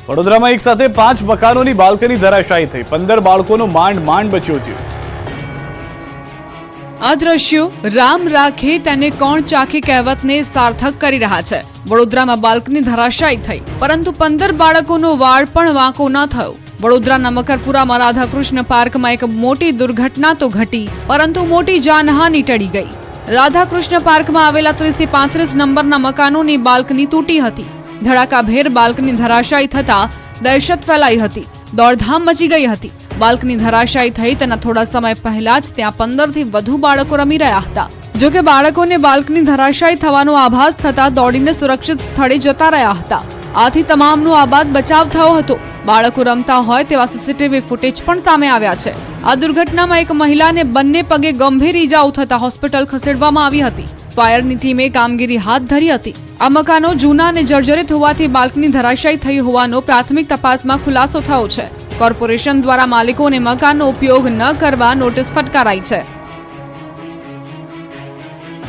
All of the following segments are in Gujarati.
વડોદરામાં એક સાથે 5 મકાનોની બાલ્કની ધરાશાયી થઈ, 15 બાળકોનો માંડ બચ્યો જીવ। આ દ્રશ્યો રામ રાખે તેને કોણ ચાખે કહેવતને સાર્થક કરી રહ્યા છે। વડોદરામાં બાલ્કની ધરાશાયી થઈ, પરંતુ 15 બાળકોનો વાળ પણ વાંકો ન થયો। વડોદરાના મકરપુરામાં રાધાકૃષ્ણ પાર્કમાં એક મોટી દુર્ઘટના તો ઘટી, પરંતુ મોટી જાનહાનિ ટળી ગઈ। રાધાકૃષ્ણ પાર્કમાં આવેલા 30 થી 35 નંબરના મકાનોની બાલ્કની તૂટી હતી। ધડાકાભેર બાલ્કની ધરાશાયી થતા દહેશત ફેલાઈ હતી, દોડધામ મચી ગઈ હતી। બાલ્કની ધરાશાયી થઈ તેના થોડા સમય પહેલા જ ત્યાં 15 થી વધુ બાળકો રમી રહ્યા હતા। જોકે બાળકોને બાલ્કની ધરાશાયી થવાનો આભાસ થતા દોડીને સુરક્ષિત સ્થળે જતા રહ્યા હતા। આથી તમામનો આબાદ બચાવ થયો હતો। બાળકો રમતા હોય તેવા સીસીટીવી ફૂટેજ પણ સામે આવ્યા છે। આ દુર્ઘટનામાં એક મહિલાને બંને પગે ગંભીર ઈજાઓ થતા હોસ્પિટલ ખસેડવામાં આવી હતી। ફાયરની ટીમે કામગીરી હાથ ધરી હતી। આ મકાનો જૂના અને જર્જરિત હોવાથી બાલ્કની ધરાશાયી થઈ હોવાનો પ્રાથમિક તપાસમાં ખુલાસો થયો છે। કોર્પોરેશન દ્વારા માલિકોને મકાનનો ઉપયોગ ન કરવા નોટિસ ફટકારાઈ છે।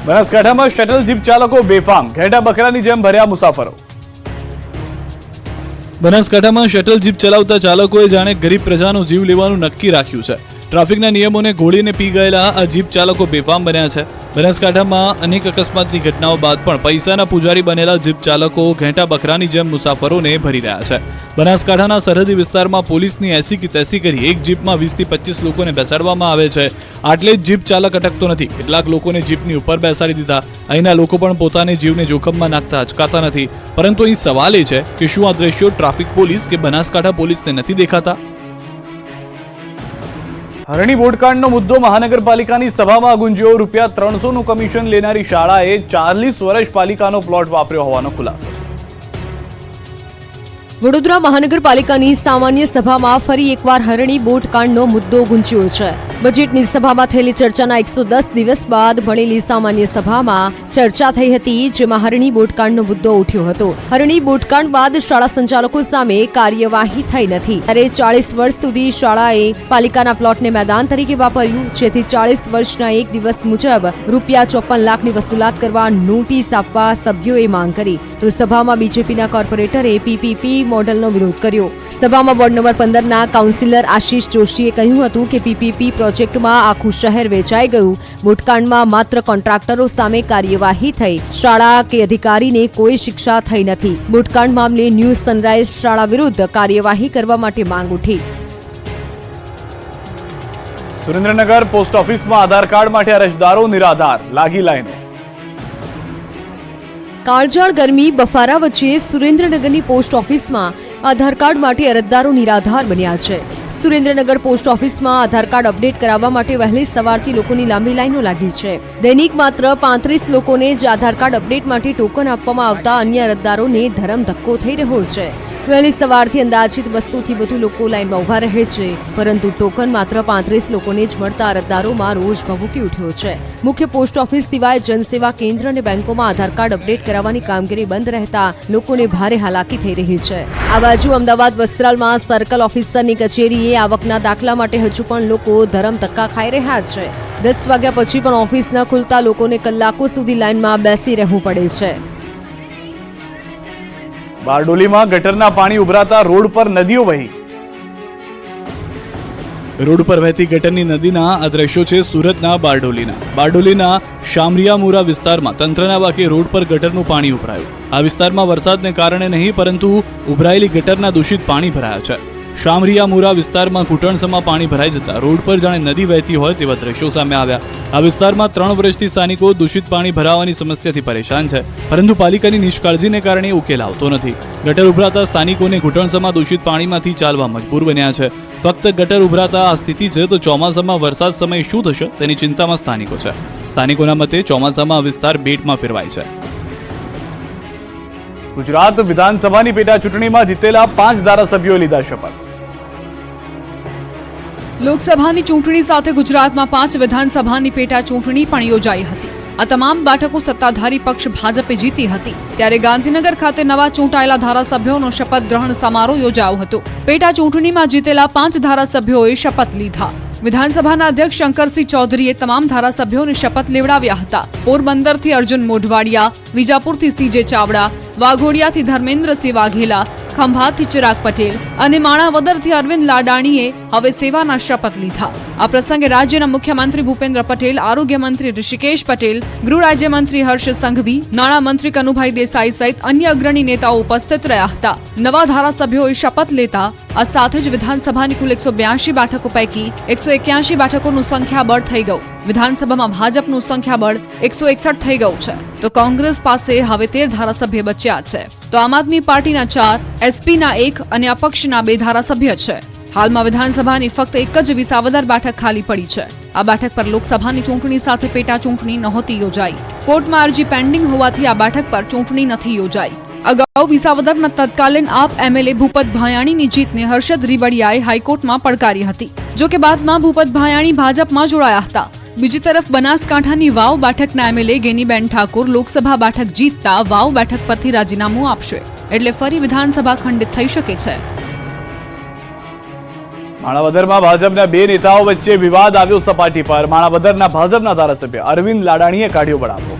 બનાસકાંઠામાં શટલ જીપ ચાલકો બેફામ, ઘેટા બકરાની જેમ ભર્યા મુસાફરો। બનાસકાંઠામાં શટલ જીપ ચલાવતા ચાલકોએ જાણે ગરીબ પ્રજાનો જીવ લેવાનું નક્કી રાખ્યું છે। ટ્રાફિકના નિયમોને ઘોળીને પી ગયેલા આ જીપ ચાલકો બેફામ બન્યા છે। બનાસકાંઠામાં અનેક અકસ્માતની ઘટનાઓ બાદ પણ પૈસાના પૂજારી બનેલા જીપ ચાલકો ઘેટા બકરાની જેમ મુસાફરોને ભરી રહ્યા છે। બનાસકાંઠાના સરહદી વિસ્તારમાં પોલીસની 80 કી તૈસી કરી એક જીપમાં 20 થી 25 લોકોને બેસાડવામાં આવે છે। આટલે જ જીપ ચાલક અટકતો નથી, કેટલાક લોકોને જીપની ઉપર બેસાડી દીધા। અહીંના લોકો પણ પોતાને જીવને જોખમમાં નાખતા અચકાતા નથી। પરંતુ અહીં સવાલ એ છે કે શું આ દ્રશ્યો ટ્રાફિક પોલીસ કે બનાસકાંઠા પોલીસને નથી દેખાતા? હરણી બોટકાંડનો મુદ્દો મહાનગરપાલિકાની સભામાં ગુંજ્યો। ₹300નું કમિશન લેનારી શાળાએ 40 વર્ષ પાલિકાનો પ્લોટ વાપર્યો હોવાનો ખુલાસો। વડોદરા મહાનગરપાલિકાની સામાન્ય સભામાં ફરી એકવાર હરણી બોટકાંડનો મુદ્દો ગુંજ્યો છે। બજેટની સભામાં થયેલી ચર્ચાના 110 દિવસ બાદ મળેલી સામાન્ય સભામાં ચર્ચા થઈ હતી, જેમાં હરણી બોટકાંડનો મુદ્દો ઉઠ્યો હતો। હરણી બોટકાંડ બાદ શાળા સંચાલકો સામે કાર્યવાહી થઈ નથી, ત્યારે 40 વર્ષ સુધી શાળાએ પાલિકાના પ્લોટને મેદાન તરીકે વાપર્યું, જેથી 40 વર્ષના એક દિવસ મુજબ ₹54 લાખની વસૂલાત કરવા નોટિસ આપવા સભ્યોએ માંગ કરી। તો સભામાં બીજેપીના કોર્પોરેટરે પીપીપી મોડલનો વિરોધ કર્યો। સભામાં વોર્ડ નંબર 15ના કાઉન્સિલર આશીષ જોશીએ કહ્યું હતું કે પીપીપી પ્રોજેક્ટમાં આખું શહેર વેચાઈ ગયું। બોટકાંડમાં માત્ર કોન્ટ્રાક્ટરો સામે કાર્યવાહી થઈ, શાળા કે અધિકારીને કોઈ શિક્ષા થઈ નથી। બોટકાંડ મામલે ન્યૂ સનરાઈઝ શાળા વિરુદ્ધ કાર્યવાહી કરવા માટે માંગ ઉઠી। સુરેન્દ્રનગર પોસ્ટ ઓફિસમાં આધાર કાર્ડ માટે અરજદારો નિરાધાર, લાગી લાઈનો। કાળઝાળ ગરમી બફારા વચ્ચે સુરેન્દ્રનગરની પોસ્ટ ઓફિસમાં આધાર કાર્ડ માટે અરજદારો નિરાધાર બન્યા છે। સુરેન્દ્રનગર પોસ્ટ ઓફિસમાં આધાર કાર્ડ અપડેટ કરાવવા માટે વહેલી સવારથી લોકોની લાંબી લાઈનો લાગી છે। દૈનિક માત્ર 35 લોકોને જ આધાર કાર્ડ અપડેટ માટે ટોકન આપવામાં આવતા અન્ય અરજદારોને ધરમધક્કો થઈ રહ્યો છે। વહેલી સવારથી અંદાજિત 200 થી વધુ લોકો લાઈનમાં ઉભા રહે છે, પરંતુ ટોકન માત્ર 35 લોકોને જ મળતા અરજદારોમાં રોષ ભભૂકી ઉઠ્યો છે। મુખ્ય પોસ્ટ ઓફિસ સિવાય જનસેવા કેન્દ્ર અને બેંકોમાં આધાર કાર્ડ અપડેટ કરાવવાની કામગીરી બંધ રહેતા લોકોને ભારે હાલાકી થઈ રહી છે। આ બાજુ અમદાવાદ વસ્ત્રાલમાં સર્કલ ઓફિસરની કચેરીએ આવકના દાખલા માટે હજુ પણ લોકો ધરમધક્કા ખાઈ રહ્યા છે। 10 વાગ્યા પછી પણ ઓફિસ ન ખુલતા લોકોને કલાકો સુધી લાઈનમાં બેસી રહેવું પડે છે। બારડોલીમાં ગટરના પાણી ઉભરાતા રોડ પર નદીઓ વહી। રોડ પર વહેતી ગટરની નદીના આ દ્રશ્યો છે સુરતના બારડોલીના શામરિયામુરા વિસ્તારમાં તંત્રના બાકે રોડ પર ગટરનું પાણી ઉભરાયું। આ વિસ્તારમાં વરસાદને કારણે નહીં, પરંતુ ઉભરાયેલી ગટરના દૂષિત પાણી ભરાયા છે। શામરિયામુરા વિસ્તારમાં ઘૂંટણસમાં પાણી ભરાઈ જતા રોડ પર જાણે નદી વહેતી હોય તેવા દ્રશ્યો સામે આવ્યા। આ વિસ્તારમાં 3 વર્ષથી સ્થાનિકો દૂષિત પાણી ભરાવાની સમસ્યાથી પરેશાન છે, પરંતુ પાલિકાની નિષ્કાળજીને કારણે ઉકેલ આવતો નથી। ગટર ઉભરાતા સ્થાનિકોને ઘૂંટણસમાં દૂષિત પાણીમાંથી ચાલવા મજબૂર બન્યા છે। ફક્ત ગટર ઉભરાતા આ સ્થિતિ છે તો ચોમાસામાં વરસાદ સમયે શું થશે તેની ચિંતામાં સ્થાનિકો છે। સ્થાનિકોના મતે ચોમાસામાં આ વિસ્તાર બેટમાં ફેરવાય છે। ગુજરાત વિધાનસભાની પેટા ચૂંટણીમાં જીતેલા 5 ધારાસભ્યોએ લીધા શપથ। લોકસભાની ચૂંટણી સાથે ગુજરાતમાં 5 વિધાનસભાની પેટા ચૂંટણી પણ યોજાઈ હતી। આ તમામ બેઠકો સત્તાધારી પક્ષ ભાજપે જીતી હતી, ત્યારે ગાંધીનગર ખાતે નવા ચૂંટાયેલા ધારાસભ્યોનો શપથ ગ્રહણ સમારોહ યોજાયો હતો। પેટા ચૂંટણીમાં જીતેલા 5 ધારાસભ્યોએ શપથ લીધા। વિધાનસભાના અધ્યક્ષ શંકરસિંહ ચૌધરીએ તમામ ધારાસભ્યોને શપથ લેવડાવ્યા હતા। પોરબંદરથી અર્જુન મોઢવાડિયા, વિજાપુરથી સીજે ચાવડા, વાઘોડિયાથી ધર્મેન્દ્રસિંહ વાઘેલા, ખંભાતથી ચિરાગ પટેલ અને માણાવદરથી અરવિંદ લાડાણીએ હવે સેવાના શપથ લીધા. આ પ્રસંગે રાજ્યના મુખ્યમંત્રી ભૂપેન્દ્ર પટેલ, આરોગ્ય મંત્રી ઋષિકેશ પટેલ, ગૃહ રાજ્યમંત્રી હર્ષ સંઘવી, નાણામંત્રી કનુભાઈ દેસાઈ સહિત અન્ય અગ્રણી નેતાઓ ઉપસ્થિત રહ્યા હતા. નવા ધારાસભ્યોએ શપથ લેતા આ સાથે જ વિધાનસભાની કુલ 182 બેઠકો પૈકી 181 બેઠકોનું સંખ્યાબળ થઈ ગયું. વિધાનસભામાં ભાજપનું સંખ્યાબળ 161 થઈ ગયું છે, તો કોંગ્રેસ પાસે હવે 13 ધારાસભ્ય બચ્યા છે. તો આમ આદમી પાર્ટીના 4, એસપીના 1 અને અપક્ષના 2 ધારાસભ્ય છે. હાલમાં વિધાનસભાની ફક્ત એક જ વિસાવદર બેઠક ખાલી પડી છે. આ બેઠક પર લોકસભાની ચૂંટણી સાથે પેટા ચૂંટણી નહોતી યોજાઈ. કોર્ટમાં અરજી પેન્ડિંગ હોવાથી આ બેઠક પર ચૂંટણી નથી યોજાઈ. અગાઉ વિસાવદરના તત્કાલીન આપ એમએલએ ભૂપત ભાયાણીની જીતને હર્ષદ રીબડિયાએ હાઈકોર્ટમાં પડકારી હતી. જો કે બાદમાં ભૂપત ભાયાણી ભાજપમાં જોડાયા હતા. બીજી તરફ બનાસકાંઠાની વાવ બેઠકના એમએલએ ગેનીબેન ઠાકોર લોકસભા બેઠક જીતતા વાવ બેઠક પરથી રાજીનામું આપશે, એટલે ફરી વિધાનસભા ખંડિત થઈ શકે છે. માણાવદરમાં ભાજપના 2 નેતાઓ વચ્ચે વિવાદ આવ્યો સપાટી પર. માણાવદરના ભાજપના ધારાસભ્ય અરવિંદ લાડાણીએ કાઢ્યો બળાપો.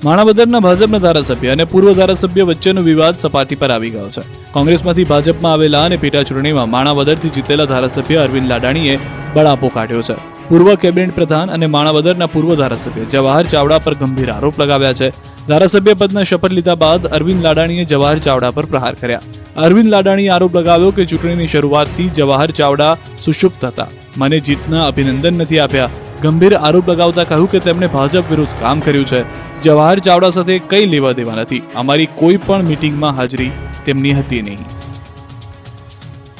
માણાવદરના ભાજપના ધારાસભ્ય અને પૂર્વ ધારાસભ્ય વચ્ચેનો વિવાદ સપાટી પર આવી ગયો છે. કોંગ્રેસમાંથી ભાજપમાં આવેલા અને પેટા ચૂંટણીમાં માણાવદરથી જીતેલા ધારાસભ્ય અરવિંદ લાડાણીએ બળાપો કાઢ્યો છે. પૂર્વ કેબિનેટ પ્રધાન અને માણાવદરના પૂર્વ ધારાસભ્ય જવાહર ચાવડા પર ગંભીર આરોપ લગાવ્યા છે. ધારાસભ્ય પદના શપથ લીધા બાદ અરવિંદ લાડાણીએ જવાહર ચાવડા પર પ્રહાર કર્યા. અરવિંદ લાડાણીએ આરોપ લગાવ્યો કે ચૂંટણીની શરૂઆતથી જવાહર ચાવડા સુષુપ્ત હતા, મને જીતના અભિનંદન નથી આપ્યા. ગંભીર આરોપ લગાવતા કહ્યું કે તેમણે ભાજપ વિરુદ્ધ કામ કર્યું છે. જવાહર ચાવડા સાથે કંઈ લેવા દેવા નથી. અમારી કોઈ પણ મીટિંગમાં હાજરી તેમની હતી નહીં.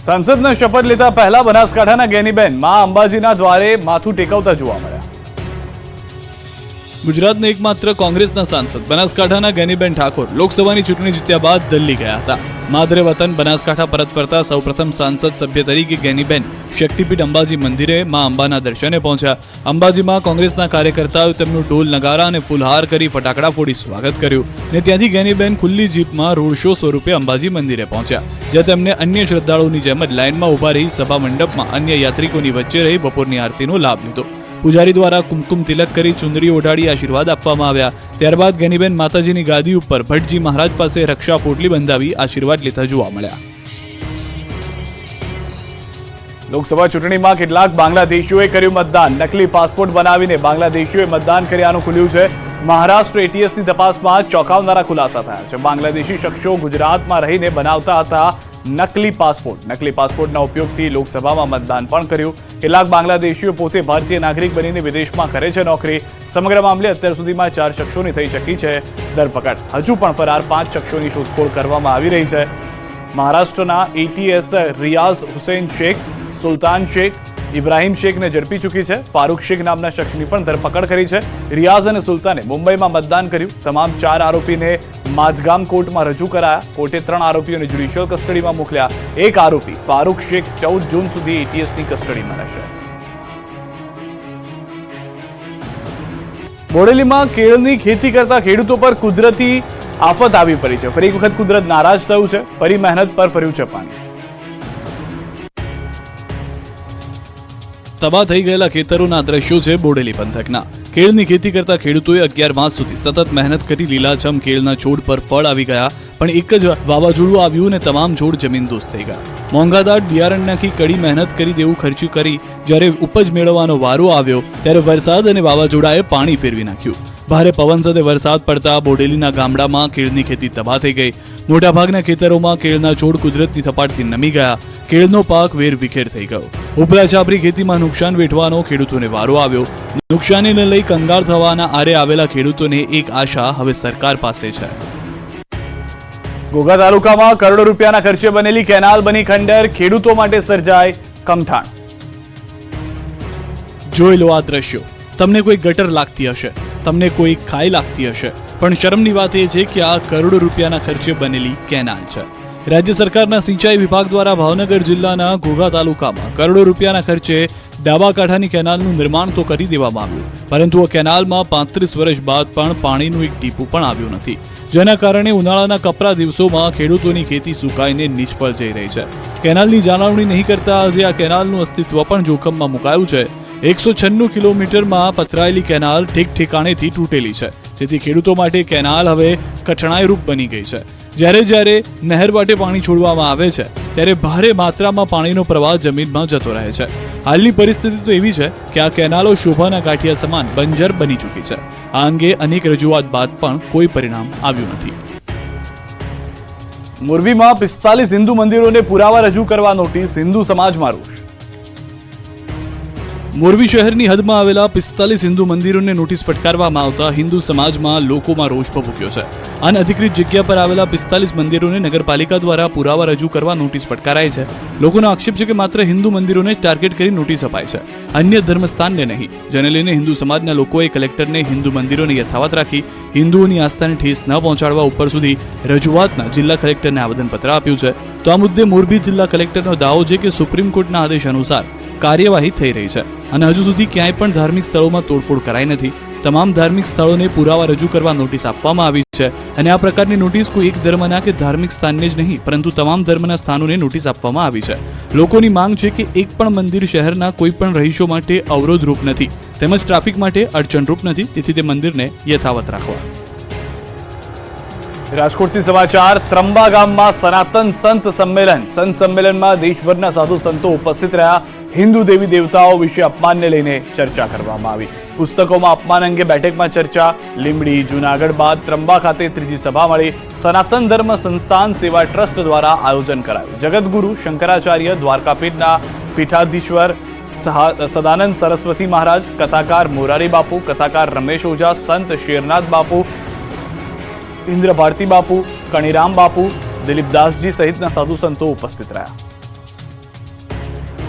સંસદનો શપથ લેતા પહેલા બનાસકાંઠાના ગેનીબેન માં અંબાજીના દ્વારે માથું ટેકવતા જોવા મળ્યા. ગુજરાતના એકમાત્ર કોંગ્રેસના સાંસદ બનાસકાંઠાના ગેનીબેન ઠાકોર લોકસભાની ચૂંટણી જીત્યા બાદ દિલ્હી ગયા હતા. માદરે વતન બનાસકાંઠા પરત ફરતા સૌપ્રથમ સાંસદ સભ્ય તરીકે ગેનીબેન શક્તિપીઠ અંબાજી મંદિરે માં અંબાના દર્શને પહોંચ્યા. અંબાજીમાં કોંગ્રેસના કાર્યકર્તાઓએ તેમનું ઢોલ નગારા અને ફૂલહાર કરી ફટાકડા ફોડી સ્વાગત કર્યું ને ત્યાંથી ગેનીબેન ખુલ્લી જીપમાં રોડ શો સ્વરૂપે અંબાજી મંદિરે પહોંચ્યા, જ્યાં તેમને અન્ય શ્રદ્ધાળુઓની જેમ જ લાઇનમાં ઉભા રહી સભા મંડપમાં અન્ય યાત્રિકોની વચ્ચે રહી બપોરની આરતીનો લાભ લીધો. પૂજારી દ્વારા કુમકુમ તિલક કરી ચુંદડી ઓઢાડી આશીર્વાદ આપવામાં આવ્યા. ત્યારબાદ ગેનીબેન માતાજીની ગાદી ઉપર ભટ્ટજી મહારાજ પાસે રક્ષા પોટલી બંધાવી આશીર્વાદ લેતા જોવા મળ્યા. લોકસભા ચૂંટણીમાં કેટલાક બાંગ્લાદેશીઓએ કર્યું મતદાન. નકલી પાસપોર્ટ બનાવીને બાંગ્લાદેશીઓએ મતદાન કર્યાનું ખુલ્યું છે. મહારાષ્ટ્ર એટીએસની તપાસમાં ચોંકાવનારા ખુલાસા થયા છે. બાંગ્લાદેશી શખ્સો ગુજરાતમાં રહીને બનાવતા હતા નકલી પાસપોર્ટ. નકલી પાસપોર્ટના ઉપયોગથી લોકસભામાં મતદાન પણ કર્યું. કેટલાક બાંગ્લાદેશીઓ પોતે ભારતીય નાગરિક બનીને વિદેશમાં કરે છે નોકરી. સમગ્ર મામલે અત્યાર સુધીમાં 4 શખ્સોની થઈ શકી છે ધરપકડ. હજુ પણ ફરાર 5 શખ્સોની શોધખોળ કરવામાં આવી રહી છે. મહારાષ્ટ્રના એટીએસ રિયાઝ હુસૈન શેખ, સુલતાન શેખ, ઇબ્રાહિમ શેખને ઝડપી ચૂકી છે. ફારૂક શેખ નામના શખ્સની પણ ધરપકડ કરી છે. રિયાઝ અને સુલતાને મુંબઈમાં મતદાન કર્યું. તમામ 4 આરોપીને માજગામ કોર્ટમાં રજૂ કરાયા. કોર્ટે 3 આરોપીઓને જ્યુડિશિયલ કસ્ટડીમાં મોકલ્યા. એક આરોપી ફારૂક શેખ 14 જૂન સુધી એટીએસની કસ્ટડીમાં રહેશે. બોડેલીમાં કેળની ખેતી કરતા ખેડૂતો પર કુદરતી આફત આવી પડી છે. ફરી એક વખત કુદરત નારાજ થયું છે. ફરી મહેનત પર ફર્યું છે પાણી. તબાહ થઈ ગયેલા ખેતરોના દ્રશ્યો છે બોડેલી પંથકના. કેળની ખેતી કરતા ખેડૂતોએ 11 માસ સુધી સતત મહેનત કરી લીલાછમ કેળના છોડ પર ફળ આવી ગયા, પણ એક જ વાવાઝોડું આવ્યું ને તમામ છોડ જમીનદોસ્ત થઈ ગયા. મોંઘાદાટ બિયારણ નાખી કડી મહેનત કરી દેવું ખર્ચું કરી જ્યારે ઉપજ મેળવવાનો વારો આવ્યો ત્યારે વરસાદ અને વાવાઝોડાએ પાણી ફેરવી નાખ્યું. ભારે પવન સાથે વરસાદ પડતા બોડેલીના ગામડામાં કેળની ખેતી તબાહ થઈ ગઈ. મોટાભાગના ખેતરોમાં કેળના છોડ કુદરતની થપાટથી નમી ગયા. કેળનો પાક વેરવિખેર થઈ ગયો. ઉપલા છાપરી ખેતીમાં નુકસાન વેઠવાનો ખેડૂતોને વારો આવ્યો. નુકસાનીને લઈ કંગાળ થવાના આરે આવેલા ખેડૂતોને એક આશા હવે સરકાર પાસે છે. ઘોઘા તાલુકામાં કરોડો રૂપિયાના ખર્ચે બનેલી કેનાલ બની ખંડેર. ખેડૂતો માટે સર્જાય કમઠાણ. જોઈ લો આ દ્રશ્યો. તમને કોઈ ગટર લાગતી હશે, તમને કોઈ ખાઈ લાગતી હશે, પણ શરમની વાત એ છે કે આ કરોડો રૂપિયાના ખર્ચે બનેલી કેનાલ છે. રાજ્ય સરકારના સિંચાઈ વિભાગ દ્વારા ભાવનગર જિલ્લાના ઘોઘા તાલુકામાં કરોડો રૂપિયાના ખર્ચે ડાબા કાંઠાની કેનાલનું નિર્માણ તો કરી દેવામાં આવ્યું, પરંતુ આ કેનાલમાં 35 વર્ષ બાદ પણ પાણીનું એક ટીપું પણ આવ્યું નથી, જેના કારણે ઉનાળાના કપરા દિવસોમાં ખેડૂતોની ખેતી સુકાઈને નિષ્ફળ જઈ રહી છે. કેનાલની જાળવણી નહીં કરતા આજે આ કેનાલનું અસ્તિત્વ પણ જોખમમાં મુકાયું છે. 196 કિલોમીટરમાં પથરાયેલી કેનાલ ઠેક ઠેકાણેથી તૂટેલી છે. જેથી ખેડૂતો માટે કેનાલ હવે કઠણાઈરૂપ બની ગઈ છે. જ્યારે નહેર વાટે પાણી છોડવામાં આવે છે ત્યારે ભારે માત્રામાં પાણીનો પ્રવાહ જમીનમાં જતો રહે છે. હાલની પરિસ્થિતિ તો એવી છે કે આ કેનાલો શોભાના ગાંઠિયા સમાન બંજર બની ચૂકી છે. આ અંગે અનેક રજૂઆત બાદ પણ કોઈ પરિણામ આવ્યું નથી. મોરબીમાં 45 હિન્દુ મંદિરોને પુરાવા રજૂ કરવા નોટિસ, હિન્દુ સમાજમાં રોષ. મોરબી શહેરની હદમાં આવેલા 45 હિન્દુ મંદિરોને નોટિસ ફટકારવામાં આવતા હિન્દુ સમાજમાં લોકોમાં રોષ ભભૂક્યો છે. અનઅધિકૃત જગ્યા પર આવેલા 45 મંદિરોને નગરપાલિકા દ્વારા પુરાવા રજૂ કરવા નોટિસ ફટકારાઈ છે. લોકોનો આક્ષેપ છે કે માત્ર હિન્દુ મંદિરોને જ ટાર્ગેટ કરી નોટિસ અપાય છે, અન્ય ધર્મસ્થાનને નહીં. જેને લઈને હિન્દુ સમાજના લોકોએ કલેક્ટરને હિન્દુ મંદિરોને યથાવત રાખી હિન્દુઓની આસ્થાને ઠેસ ન પહોંચાડવા ઉપર સુધી રજૂઆતના જિલ્લા કલેક્ટરને આવેદનપત્ર આપ્યું છે. તો આ મુદ્દે મોરબી જિલ્લા કલેક્ટરનો દાવો છે કે સુપ્રીમ કોર્ટના આદેશ અનુસાર કાર્યવાહી થઈ રહી છે અને હજુ સુધી ક્યાંય પણ ધાર્મિક સ્થળોમાં તોડફોડ કરાઈ નથી. તમામ ધાર્મિક સ્થળોને પુરાવા રજૂ કરવા નોટિસ આપવામાં આવી છે અને આ પ્રકારની નોટિસ કોઈ એક ધર્મના કે ધાર્મિક સ્થાનને જ નહીં પરંતુ તમામ ધર્મના સ્થાનોને નોટિસ આપવામાં આવી છે. લોકોની માંગ છે કે એક પણ મંદિર શહેરના કોઈ પણ રહીશો માટે અવરોધરૂપ નથી તેમજ ટ્રાફિક માટે અડચણરૂપ નથી, તેથી તે મંદિરને યથાવત રાખવા. રાજકોટથી સમાચાર. ત્રંબા ગામમાં સનાતન સંત સંમેલનમાં દેશભરના સાધુ સંતો ઉપસ્થિત રહ્યા. હિન્દુ દેવી દેવતાઓ વિશે અપમાનને લઈને ચર્ચા કરવામાં આવી. પુસ્તકોમાં અપમાન અંગે બેઠકમાં ચર્ચા. લીંબડી, જૂનાગઢ બાદ ત્રંબા ખાતે ત્રીજી સભા મળી. સનાતન ધર્મ સંસ્થાન સેવા ટ્રસ્ટ દ્વારા આયોજન કરાયું. જગતગુરુ શંકરાચાર્ય, દ્વારકાપીઠના પીઠાધીશ્વર સદાનંદ સરસ્વતી મહારાજ, કથાકાર મોરારી બાપુ, કથાકાર રમેશ ઓઝા, સંત શેરનાથ બાપુ, ઇન્દ્ર ભારતી બાપુ, કણીરામ બાપુ, દિલીપદાસજી સહિતના સાધુ સંતો ઉપસ્થિત રહ્યા.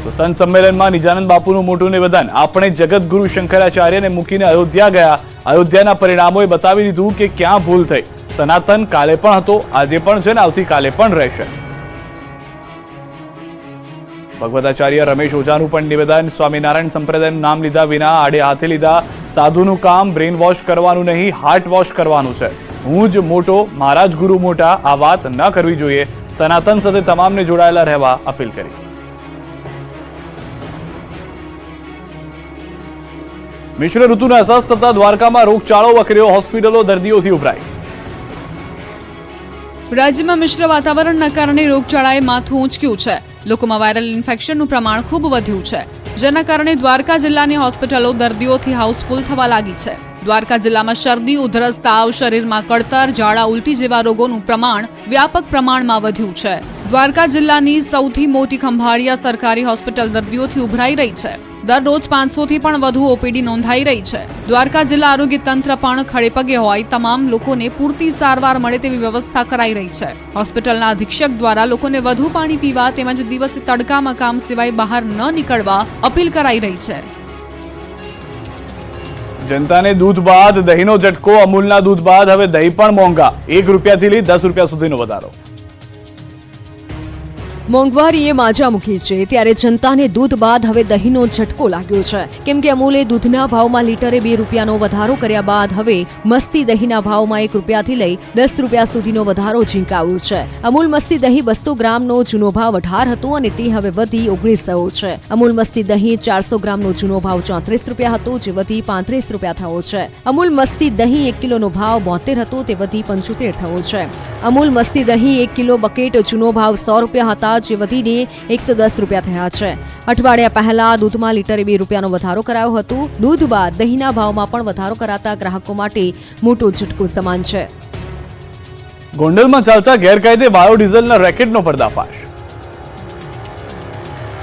તો સંત સંમેલનમાં નિજાનંદ બાપુનું મોટું નિવેદન. આપણે જગતગુરુ શંકરાચાર્યને મૂકીને અયોધ્યા ગયા. અયોધ્યાના પરિણામોએ બતાવી દીધું કે ક્યાં ભૂલ થઈ. સનાતન કાલે પણ હતો, આજે પણ છે ને આવતીકાલે પણ રહેશે. ભગવતાચાર્ય રમેશ ઓઝાનું પણ નિવેદન. સ્વામિનારાયણ સંપ્રદાયનું નામ લીધા વિના આડે હાથે લીધા. સાધુનું કામ બ્રેન વોશ કરવાનું નહીં, હાર્ટ વોશ કરવાનું છે. હું જ મોટો, મારા જ ગુરુ મોટા, આ વાત ન કરવી જોઈએ. સનાતન સાથે તમામને જોડાયેલા રહેવા અપીલ કરી. મિશ્ર ઋતુનો અહેસાસ થતા દ્વારકામાં રોગચાળો વકર્યો. હોસ્પિટલો દર્દીઓથી ઉભરાઈ. રાજ્યમાં મિશ્ર વાતાવરણના કારણે રોગચાળાએ માથું ઊંચક્યું છે. લોકોમાં વાયરલ ઇન્ફેક્શનનું પ્રમાણ ખૂબ વધ્યું છે, જેના કારણે દ્વારકા જિલ્લાની હોસ્પિટલો દર્દીઓથી હાઉસફુલ થવા લાગી છે. દ્વારકા જિલ્લામાં શરદી, ઉધરસ, તાવ, શરીરમાં કળતર, ઝાડા, ઉલટી જેવા રોગોનું પ્રમાણ વ્યાપક પ્રમાણમાં વધ્યું છે. દ્વારકા જિલ્લાની સૌથી મોટી ખંભાળિયા સરકારી હોસ્પિટલ દર્દીઓથી ઉભરાઈ રહી છે. દરરોજ 500થી પણ વધુ ઓપીડી નોંધાઈ રહી છે. દ્વારકા જિલ્લા આરોગ્ય તંત્ર પણ ખડેપગે હોય તમામ લોકોને પૂરતી સારવાર મળે તેવી વ્યવસ્થા કરાઈ રહી છે. હોસ્પિટલના અધિક્ષક દ્વારા લોકોને વધુ પાણી પીવા તેમજ દિવસે તડકામાં કામ સિવાય બહાર ન નીકળવા અપીલ કરાઈ રહી છે. જનતાને દૂધ બાદ દહીંનો ઝટકો. અમૂલના દૂધ બાદ હવે દહીં પણ મોંઘા. 1 રૂપિયાથી લઈ 10 રૂપિયા સુધીનો વધારો. મોંઘવારીએ માજા મૂકી છે ત્યારે જનતાને દૂધ બાદ હવે દહીંનો ઝટકો લાગ્યો છે. કેમ કે અમૂલે દૂધના ભાવમાં લીટરે 2 રૂપિયાનો વધારો કર્યા બાદ હવે મસ્તી દહીંના ભાવમાં 1 રૂપિયાથી લઈ 10 રૂપિયા સુધીનો વધારો ઝીંકાવ્યો છે. અમૂલ મસ્તી દહીં 200 ગ્રામનો જૂનો ભાવ 18 હતો અને તે હવે વધી 19 છે. અમૂલ મસ્તી દહીં 400 ગ્રામનો જૂનો ભાવ 34 રૂપિયા હતો, જે વધી 35 રૂપિયા થયો છે. અમૂલ મસ્તી દહીં 1 કિલોનો ભાવ 72 હતો, તે વધી 75 થયો છે. અમૂલ મસ્તી દહીં 1 કિલો બકેટ જૂનો ભાવ 100 રૂપિયા હતા, જે વધીને 110 રૂપિયા થયા છે. અઠવાડિયા પહેલા દૂધમાં લીટરે 2 રૂપિયાનો વધારો કરાયો હતો. દૂધ બાદ દહીંના ભાવમાં પણ વધારો કરાતા ગ્રાહકો માટે મોટો ઝટકો સમાન છે. ગોંડલમાં ચાલતા ગેરકાયદે બાયોડીઝલના રેકેટનો પર્દાફાશ.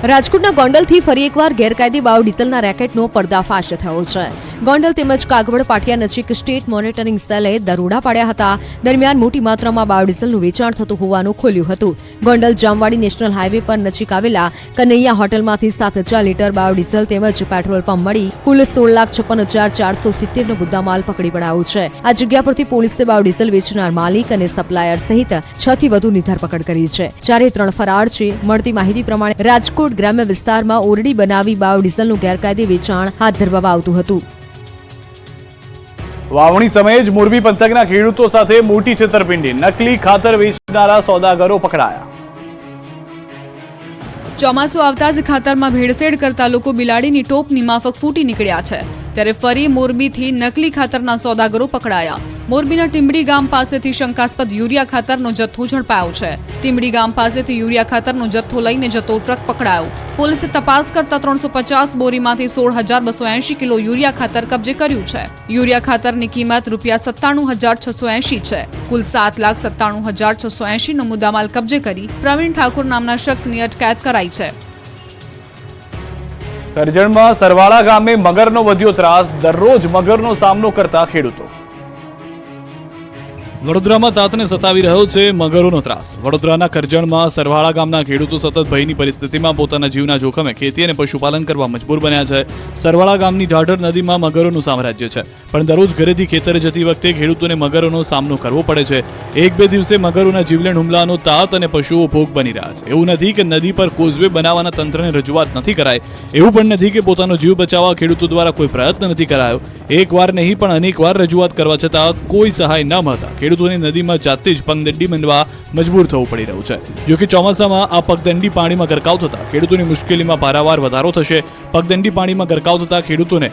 રાજકોટના ગોંડલથી ફરી એકવાર ગેરકાયદે બાયોડીઝલના રેકેટનો પર્દાફાશ થયો છે. ગોંડલ તેમજ કાગવડ પાટિયા નજીક સ્ટેટ મોનિટરિંગ સેલે દરોડા પાડ્યા હતા. દરમિયાન મોટી માત્રામાં બાયોડીઝલનું વેચાણ થતું હોવાનું ખુલ્યું હતું. ગોંડલ જામવાડી નેશનલ હાઈવે પર નજીક આવેલા કનૈયા હોટલમાંથી 7,000 લીટર બાયોડીઝલ તેમજ પેટ્રોલ પંપ મળી કુલ 16,56,470 નો મુદ્દામાલ પકડી પડાયો છે. આ જગ્યા પરથી પોલીસે બાયોડીઝલ વેચનાર માલિક અને સપ્લાયર સહિત 6 થી વધુની ધરપકડ કરી છે. જ્યારે 3 ફરાર છે. મળતી માહિતી પ્રમાણે રાજકોટ ગ્રામ્ય વિસ્તારમાં ઓરડી બનાવી બાયોડીઝલનું ગેરકાયદે વેચાણ હાથ ધરવામાં આવતું હતું. વાવણી સમયે જ મોરબી પંથકના ખેડૂતો સાથે મોટી છેતરપિંડી. નકલી ખાતર વેચનારા સોદાગરો પકડાયા. ચોમાસું આવતા જ ખાતરમાં ભેળસેળ કરતા લોકો બિલાડીની ટોપની માફક ફૂટી નીકળ્યા છે. ત્યારે ફરી મોરબીથી નકલી ખાતરના સોદાગરો પકડાયા. મોરબીના ટીમડી ગામ પાસેથી શંકાસ્પદ યુરિયા ખાતરનો જથ્થો ઝડપાયો છે. ટીમડી ગામ પાસેથી યુરિયા ખાતરનો જથ્થો લઈને જતો ટ્રક પકડાયો. પોલીસે તપાસ કરતા 350 બોરીમાંથી 16,280 કિલો યુરિયા ખાતર કબજે કર્યું છે. યુરિયા ખાતરની કિંમત ₹97,680 છે. કુલ 7,97,680 નો મુદ્દામાલ કબજે કરી પ્રવીણ ઠાકોર નામના શખ્સની અટકાયત કરાઈ છે. કરજણમાં સરવાળા ગામે મગરનો વધ્યો ત્રાસ. દરરોજ મગરનો સામનો કરતા ખેડૂતો. વડોદરામાં તાતને સતાવી રહ્યો છે મગરોનો ત્રાસ. વડોદરાના કરજણમાં સરવાળા ગામના ખેડૂતો સતત ભયની પરિસ્થિતિમાં પોતાના જીવના જોખમે ખેતી અને પશુપાલન કરવા મજબૂર બન્યા છે. સરવાળા ગામની ઢાઢર નદીમાં મગરોનું સામ્રાજ્ય છે, પણ દરરોજ ઘરેથી ખેતરે જતી વખતે ખેડૂતોને મગરોનો સામનો કરવો પડે છે. એક બે દિવસે મગરોના જીવલેણ હુમલાનો તાત અને પશુઓ ભોગ બની રહ્યા છે. એવું નથી કે નદી પર કોઝવે બનાવવાના તંત્રને રજૂઆત નથી કરાય, એવું પણ નથી કે પોતાનો જીવ બચાવવા ખેડૂતો દ્વારા કોઈ પ્રયત્ન નથી કરાયો. એક વાર નહીં પણ અનેક વાર રજૂઆત કરવા છતાં કોઈ સહાય ન મળતા ખેડૂતોને નદીમાં જાતે જ પગદંડી બનવા મજબૂર થવું પડી રહ્યું છે. જો કે ચોમાસામાં આ પગદંડી પાણીમાં ગરકાવ થતા ખેડૂતોની મુશ્કેલીમાં પારાવાર વધારો થશે. પગદંડી પાણીમાં ગરકાવ થતા ખેડૂતોને